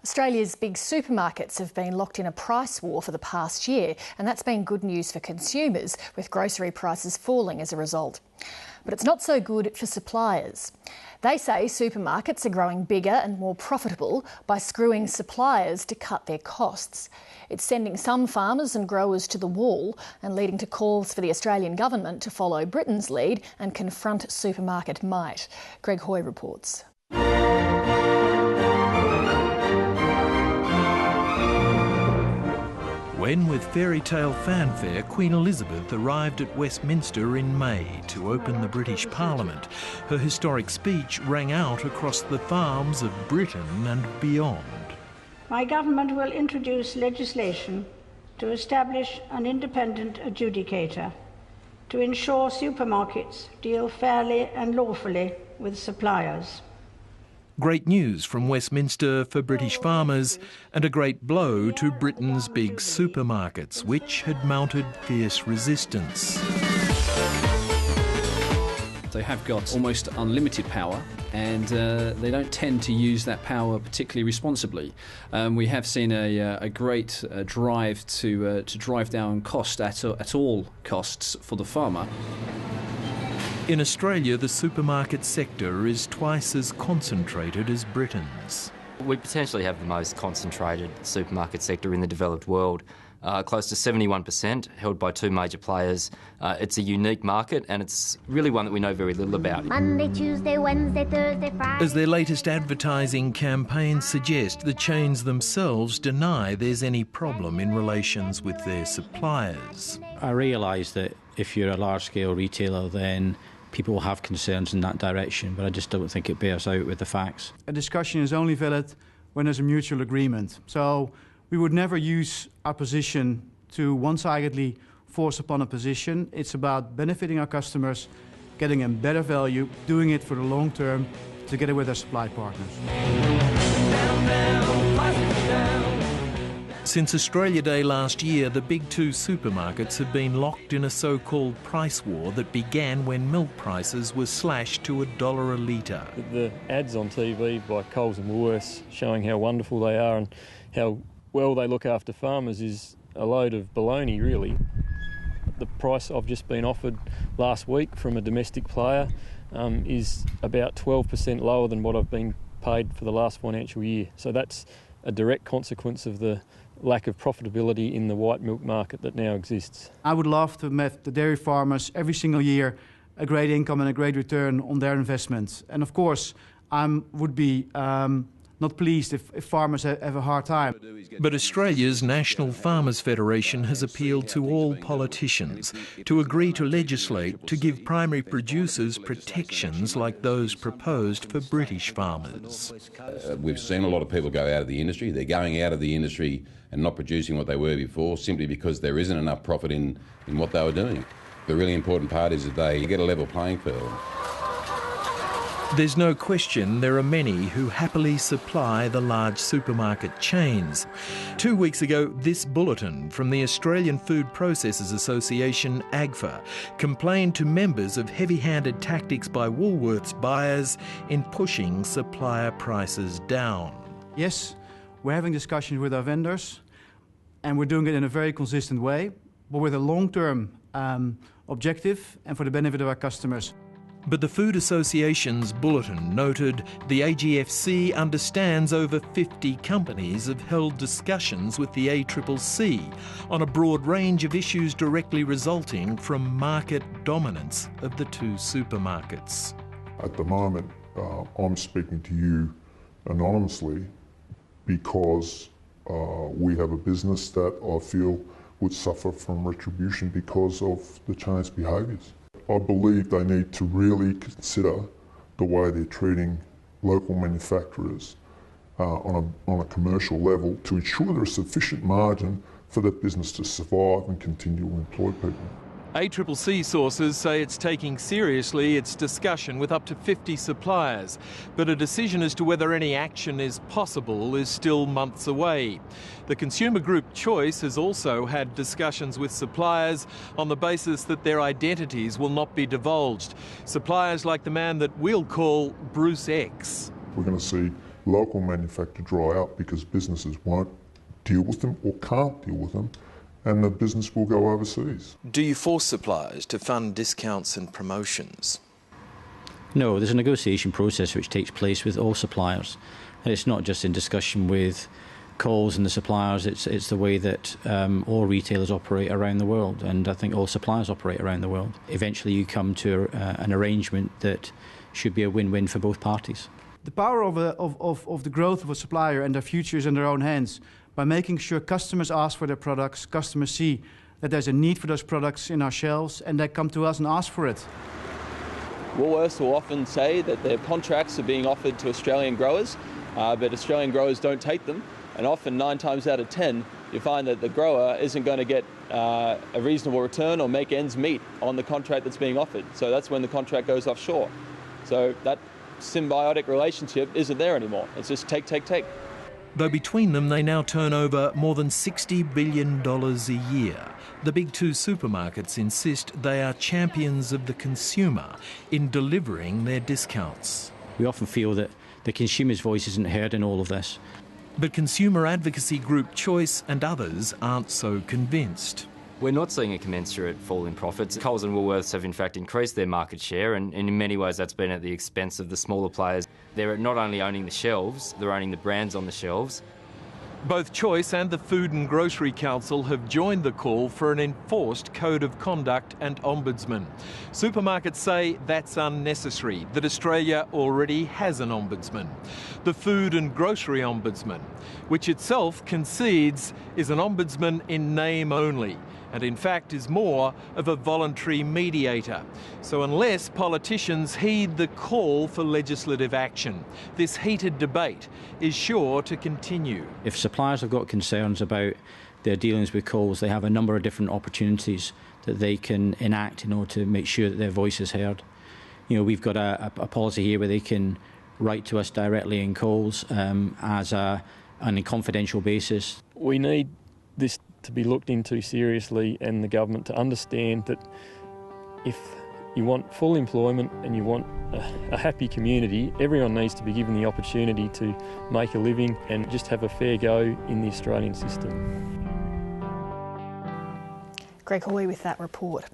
Australia's big supermarkets have been locked in a price war for the past year, and that's been good news for consumers, with grocery prices falling as a result. But it's not so good for suppliers. They say supermarkets are growing bigger and more profitable by screwing suppliers to cut their costs. It's sending some farmers and growers to the wall and leading to calls for the Australian government to follow Britain's lead and confront supermarket might. Greg Hoy reports. When, with fairy tale fanfare, Queen Elizabeth arrived at Westminster in May to open the British Parliament, her historic speech rang out across the farms of Britain and beyond. My government will introduce legislation to establish an independent adjudicator to ensure supermarkets deal fairly and lawfully with suppliers. Great news from Westminster for British farmers, and a great blow to Britain's big supermarkets, which had mounted fierce resistance. They have got almost unlimited power, and they don't tend to use that power particularly responsibly. We have seen a great drive to drive down cost at all costs for the farmer. In Australia, the supermarket sector is twice as concentrated as Britain's. We potentially have the most concentrated supermarket sector in the developed world. Close to 71%, held by two major players. It's a unique market, and it's really one that we know very little about. Monday, Tuesday, Wednesday, Thursday, Friday. As their latest advertising campaigns suggest, the chains themselves deny there's any problem in relations with their suppliers. I realise that if you're a large-scale retailer, then people will have concerns in that direction, but I just don't think it bears out with the facts. A discussion is only valid when there's a mutual agreement. So we would never use our position to one-sidedly force upon a position. It's about benefiting our customers, getting them better value, doing it for the long term, together with our supply partners. Since Australia Day last year, the big two supermarkets have been locked in a so-called price war that began when milk prices were slashed to $1 a litre. The ads on TV by Coles and Woolworths showing how wonderful they are and how well they look after farmers is a load of baloney, really. The price I've just been offered last week from a domestic player is about 12% lower than what I've been paid for the last financial year. So that's a direct consequence of the lack of profitability in the white milk market that now exists. I would love to have the dairy farmers every single year a great income and a great return on their investments. And of course, I would be not pleased if farmers have a hard time. But Australia's National Farmers Federation has appealed to all politicians to agree to legislate to give primary producers protections like those proposed for British farmers. We've seen a lot of people go out of the industry. They're going out of the industry and not producing what they were before simply because there isn't enough profit in what they were doing. The really important part is that they get a level playing field. There's no question there are many who happily supply the large supermarket chains. 2 weeks ago, this bulletin from the Australian Food Processors Association, AGFA, complained to members of heavy-handed tactics by Woolworths buyers in pushing supplier prices down. Yes, we're having discussions with our vendors, and we're doing it in a very consistent way, but with a long-term objective and for the benefit of our customers. But the Food Association's bulletin noted the AGFC understands over 50 companies have held discussions with the ACCC on a broad range of issues directly resulting from market dominance of the two supermarkets. At the moment, I'm speaking to you anonymously because we have a business that I feel would suffer from retribution because of the chain's behaviours. I believe they need to really consider the way they're treating local manufacturers on a commercial level to ensure there is sufficient margin for that business to survive and continue to employ people. ACCC sources say it's taking seriously its discussion with up to 50 suppliers, but a decision as to whether any action is possible is still months away. The consumer group Choice has also had discussions with suppliers on the basis that their identities will not be divulged. Suppliers like the man that we'll call Bruce X. We're going to see local manufacture dry out because businesses won't deal with them or can't deal with them, and the business will go overseas. Do you force suppliers to fund discounts and promotions? No, there's a negotiation process which takes place with all suppliers. And it's not just in discussion with Coles and the suppliers, it's the way that all retailers operate around the world, and I think all suppliers operate around the world. Eventually you come to an arrangement that should be a win-win for both parties. The power of the growth of a supplier and their future is in their own hands. By making sure customers ask for their products, customers see that there's a need for those products in our shelves, and they come to us and ask for it. Woolworths will often say that their contracts are being offered to Australian growers, but Australian growers don't take them. And often 9 times out of 10, you find that the grower isn't going to get a reasonable return or make ends meet on the contract that's being offered. So that's when the contract goes offshore. So that symbiotic relationship isn't there anymore. It's just take, take, take. Though between them they now turn over more than $60 billion a year. The big two supermarkets insist they are champions of the consumer in delivering their discounts. We often feel that the consumer's voice isn't heard in all of this. But consumer advocacy group Choice and others aren't so convinced. We're not seeing a commensurate fall in profits. Coles and Woolworths have in fact increased their market share, and in many ways that's been at the expense of the smaller players. They're not only owning the shelves, they're owning the brands on the shelves. Both Choice and the Food and Grocery Council have joined the call for an enforced code of conduct and ombudsman. Supermarkets say that's unnecessary, that Australia already has an ombudsman. The Food and Grocery Ombudsman, which itself concedes is an ombudsman in name only, and in fact is more of a voluntary mediator. So unless politicians heed the call for legislative action, this heated debate is sure to continue. If suppliers have got concerns about their dealings with Coles, they have a number of different opportunities that they can enact in order to make sure that their voice is heard. You know, we've got a policy here where they can write to us directly in Coles on a confidential basis. We need this to be looked into seriously, and the government to understand that if you want full employment and you want a happy community, everyone needs to be given the opportunity to make a living and just have a fair go in the Australian system. Greg Hoy with that report.